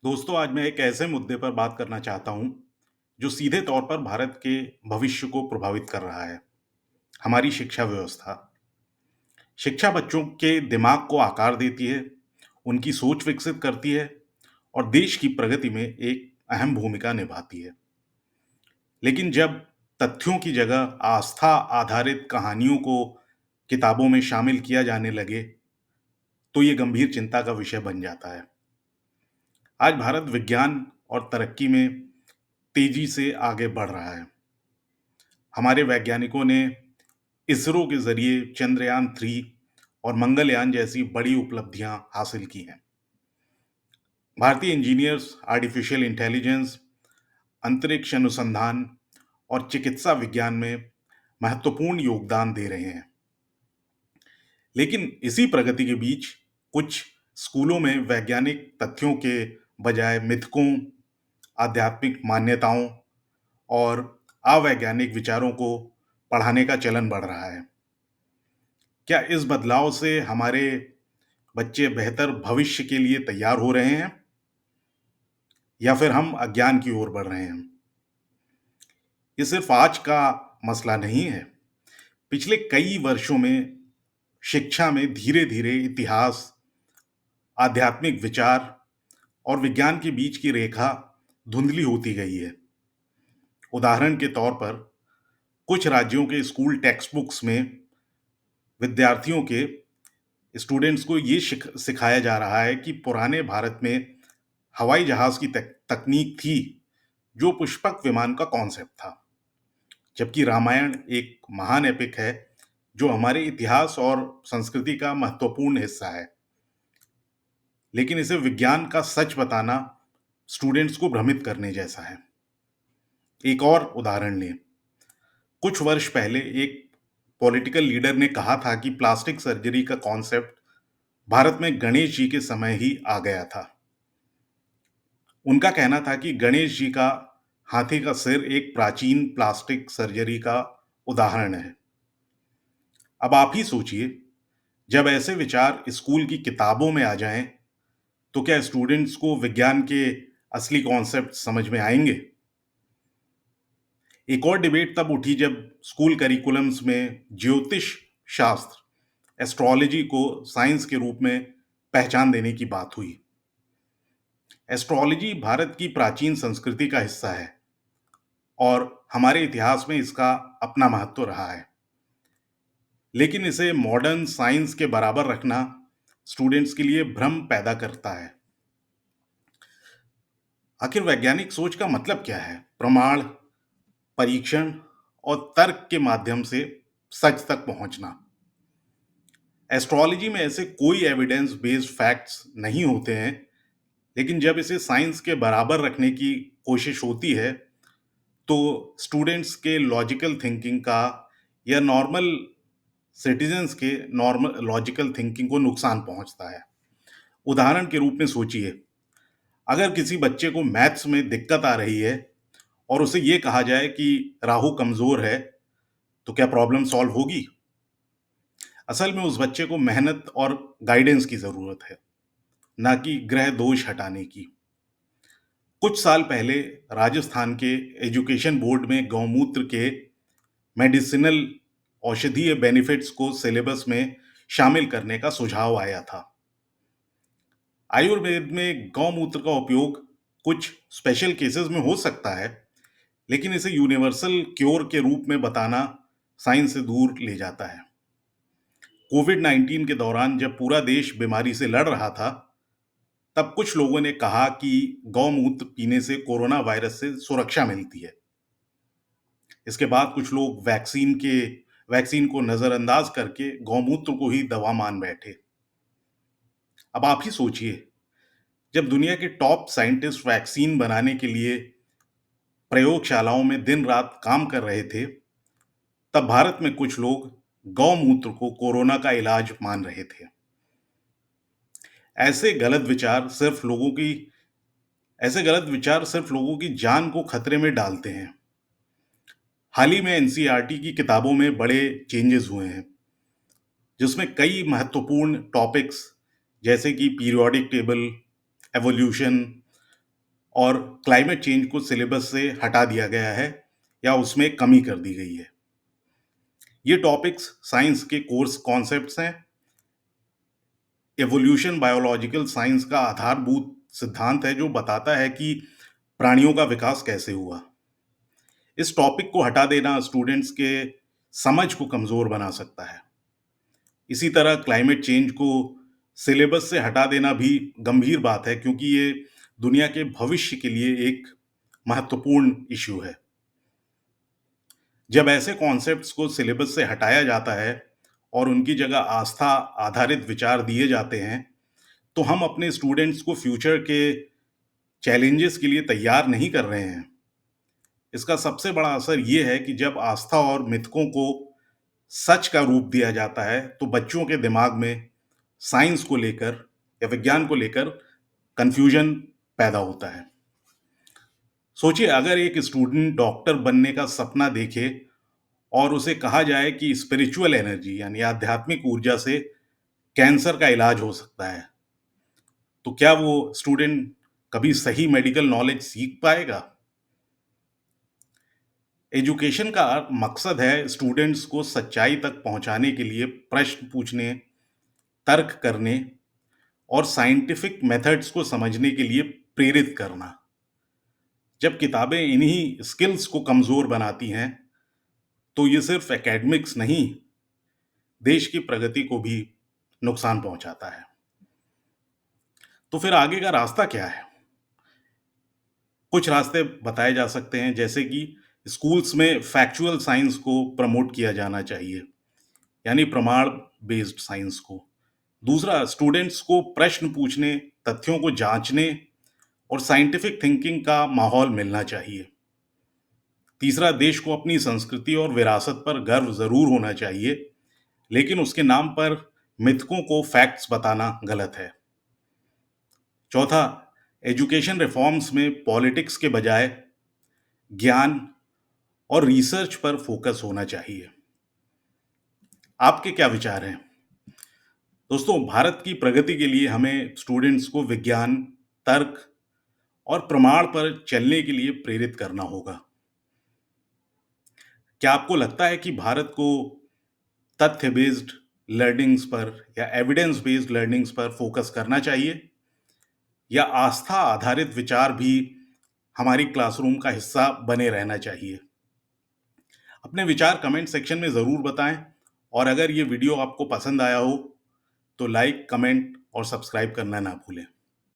दोस्तों, आज मैं एक ऐसे मुद्दे पर बात करना चाहता हूँ, जो सीधे तौर पर भारत के भविष्य को प्रभावित कर रहा है, हमारी शिक्षा व्यवस्था। शिक्षा बच्चों के दिमाग को आकार देती है, उनकी सोच विकसित करती है और देश की प्रगति में एक अहम भूमिका निभाती है। लेकिन जब तथ्यों की जगह आस्था आधारित कहानियों को किताबों में शामिल किया जाने लगे, तो ये गंभीर चिंता का विषय बन जाता है। आज भारत विज्ञान और तरक्की में तेजी से आगे बढ़ रहा है। हमारे वैज्ञानिकों ने इसरो के ज़रिए चंद्रयान-3 और मंगलयान जैसी बड़ी उपलब्धियाँ हासिल की हैं। भारतीय इंजीनियर्स आर्टिफ़िशियल इंटेलिजेंस, अंतरिक्ष अनुसंधान और चिकित्सा विज्ञान में महत्वपूर्ण योगदान दे रहे हैं। लेकिन इसी प्रगति के बीच कुछ स्कूलों में वैज्ञानिक तथ्यों के बजाय मिथकों, आध्यात्मिक मान्यताओं और अवैज्ञानिक विचारों को पढ़ाने का चलन बढ़ रहा है। क्या इस बदलाव से हमारे बच्चे बेहतर भविष्य के लिए तैयार हो रहे हैं या फिर हम अज्ञान की ओर बढ़ रहे हैं? ये सिर्फ आज का मसला नहीं है। पिछले कई वर्षों में शिक्षा में धीरे-धीरे इतिहास, आध्यात्मिक विचार और विज्ञान के बीच की रेखा धुंधली होती गई है। उदाहरण के तौर पर कुछ राज्यों के स्कूल टेक्स्ट बुक्स में विद्यार्थियों के स्टूडेंट्स को ये सिखाया जा रहा है कि पुराने भारत में हवाई जहाज की तकनीक थी, जो पुष्पक विमान का कॉन्सेप्ट था। जबकि रामायण एक महान एपिक है, जो हमारे इतिहास और संस्कृति का महत्वपूर्ण हिस्सा है। लेकिन इसे विज्ञान का सच बताना स्टूडेंट्स को भ्रमित करने जैसा है। एक और उदाहरण लें। कुछ वर्ष पहले एक पॉलिटिकल लीडर ने कहा था कि प्लास्टिक सर्जरी का कॉन्सेप्ट भारत में गणेश जी के समय ही आ गया था। उनका कहना था कि गणेश जी का हाथी का सिर एक प्राचीन प्लास्टिक सर्जरी का उदाहरण है। अब आप ही सोचिए, जब ऐसे विचार स्कूल की किताबों में आ जाएं, तो क्या स्टूडेंट्स को विज्ञान के असली कॉन्सेप्ट समझ में आएंगे? एक और डिबेट तब उठी जब स्कूल करिकुलम्स में ज्योतिष शास्त्र, एस्ट्रोलॉजी को साइंस के रूप में पहचान देने की बात हुई। एस्ट्रोलॉजी भारत की प्राचीन संस्कृति का हिस्सा है और हमारे इतिहास में इसका अपना महत्व रहा है। लेकिन इसे मॉडर्न साइंस के बराबर रखना स्टूडेंट्स के लिए भ्रम पैदा करता है। आखिर वैज्ञानिक सोच का मतलब क्या है? प्रमाण, परीक्षण और तर्क के माध्यम से सच तक पहुंचना। एस्ट्रोलॉजी में ऐसे कोई एविडेंस बेस्ड फैक्ट्स नहीं होते हैं, लेकिन जब इसे साइंस के बराबर रखने की कोशिश होती है, तो स्टूडेंट्स के लॉजिकल थिंकिंग का या नॉर्मल सिटीजन्स के नॉर्मल लॉजिकल थिंकिंग को नुकसान पहुंचता है। उदाहरण के रूप में सोचिए, अगर किसी बच्चे को मैथ्स में दिक्कत आ रही है और उसे ये कहा जाए कि राहु कमज़ोर है, तो क्या प्रॉब्लम सॉल्व होगी? असल में उस बच्चे को मेहनत और गाइडेंस की ज़रूरत है, ना कि ग्रह दोष हटाने की। कुछ साल पहले राजस्थान के एजुकेशन बोर्ड में गौमूत्र के मेडिसिनल औषधीय बेनिफिट्स को सिलेबस में शामिल करने का सुझाव आया था। आयुर्वेद में गौमूत्र का उपयोग कुछ स्पेशल केसेस में हो सकता है, लेकिन इसे यूनिवर्सल क्योर के रूप में बताना साइंस से दूर ले जाता है। कोविड-19 के दौरान जब पूरा देश बीमारी से लड़ रहा था, तब कुछ लोगों ने कहा कि गौमूत्र पीने से कोरोना वायरस से सुरक्षा मिलती है। इसके बाद कुछ लोग वैक्सीन को नज़रअंदाज करके गौमूत्र को ही दवा मान बैठे। अब आप ही सोचिए, जब दुनिया के टॉप साइंटिस्ट वैक्सीन बनाने के लिए प्रयोगशालाओं में दिन-रात काम कर रहे थे, तब भारत में कुछ लोग गौमूत्र को कोरोना का इलाज मान रहे थे। ऐसे गलत विचार सिर्फ लोगों की ऐसे गलत विचार सिर्फ लोगों की जान को खतरे में डालते हैं। हाल ही में एनसीईआरटी की किताबों में बड़े चेंजेस हुए हैं, जिसमें कई महत्वपूर्ण टॉपिक्स जैसे कि पीरियोडिक टेबल, एवोल्यूशन और क्लाइमेट चेंज को सिलेबस से हटा दिया गया है या उसमें कमी कर दी गई है। ये टॉपिक्स साइंस के कोर्स कॉन्सेप्ट्स हैं। एवोल्यूशन बायोलॉजिकल साइंस का आधारभूत सिद्धांत है जो बताता है कि प्राणियों का विकास कैसे हुआ। इस टॉपिक को हटा देना स्टूडेंट्स के समझ को कमजोर बना सकता है। इसी तरह क्लाइमेट चेंज को सिलेबस से हटा देना भी गंभीर बात है, क्योंकि ये दुनिया के भविष्य के लिए एक महत्वपूर्ण इश्यू है। जब ऐसे कॉन्सेप्ट्स को सिलेबस से हटाया जाता है और उनकी जगह आस्था आधारित विचार दिए जाते हैं, तो हम अपने स्टूडेंट्स को फ्यूचर के चैलेंजेस के लिए तैयार नहीं कर रहे हैं। इसका सबसे बड़ा असर ये है कि जब आस्था और मिथकों को सच का रूप दिया जाता है, तो बच्चों के दिमाग में साइंस को लेकर या विज्ञान को लेकर कंफ्यूजन पैदा होता है। सोचिए, अगर एक स्टूडेंट डॉक्टर बनने का सपना देखे और उसे कहा जाए कि स्पिरिचुअल एनर्जी यानी आध्यात्मिक ऊर्जा से कैंसर का इलाज हो सकता है, तो क्या वो स्टूडेंट कभी सही मेडिकल नॉलेज सीख पाएगा? एजुकेशन का मकसद है स्टूडेंट्स को सच्चाई तक पहुंचाने के लिए प्रश्न पूछने, तर्क करने और साइंटिफिक मेथड्स को समझने के लिए प्रेरित करना। जब किताबें इन्हीं स्किल्स को कमजोर बनाती हैं, तो ये सिर्फ एकेडमिक्स नहीं, देश की प्रगति को भी नुकसान पहुंचाता है। तो फिर आगे का रास्ता क्या है? कुछ रास्ते बताए जा सकते हैं, जैसे कि स्कूल्स में फैक्चुअल साइंस को प्रमोट किया जाना चाहिए, यानी प्रमाण बेस्ड साइंस को। दूसरा, स्टूडेंट्स को प्रश्न पूछने, तथ्यों को जांचने और साइंटिफिक थिंकिंग का माहौल मिलना चाहिए। तीसरा, देश को अपनी संस्कृति और विरासत पर गर्व जरूर होना चाहिए, लेकिन उसके नाम पर मिथकों को फैक्ट्स बताना गलत है। चौथा, एजुकेशन रिफॉर्म्स में पॉलिटिक्स के बजाय ज्ञान और रिसर्च पर फोकस होना चाहिए। आपके क्या विचार हैं? दोस्तों, भारत की प्रगति के लिए हमें स्टूडेंट्स को विज्ञान, तर्क और प्रमाण पर चलने के लिए प्रेरित करना होगा। क्या आपको लगता है कि भारत को तथ्य बेस्ड लर्निंग्स पर या एविडेंस बेस्ड लर्निंग्स पर फोकस करना चाहिए, या आस्था आधारित विचार भी हमारी क्लासरूम का हिस्सा बने रहना चाहिए? अपने विचार कमेंट सेक्शन में ज़रूर बताएं, और अगर ये वीडियो आपको पसंद आया हो तो लाइक, कमेंट और सब्सक्राइब करना ना भूलें।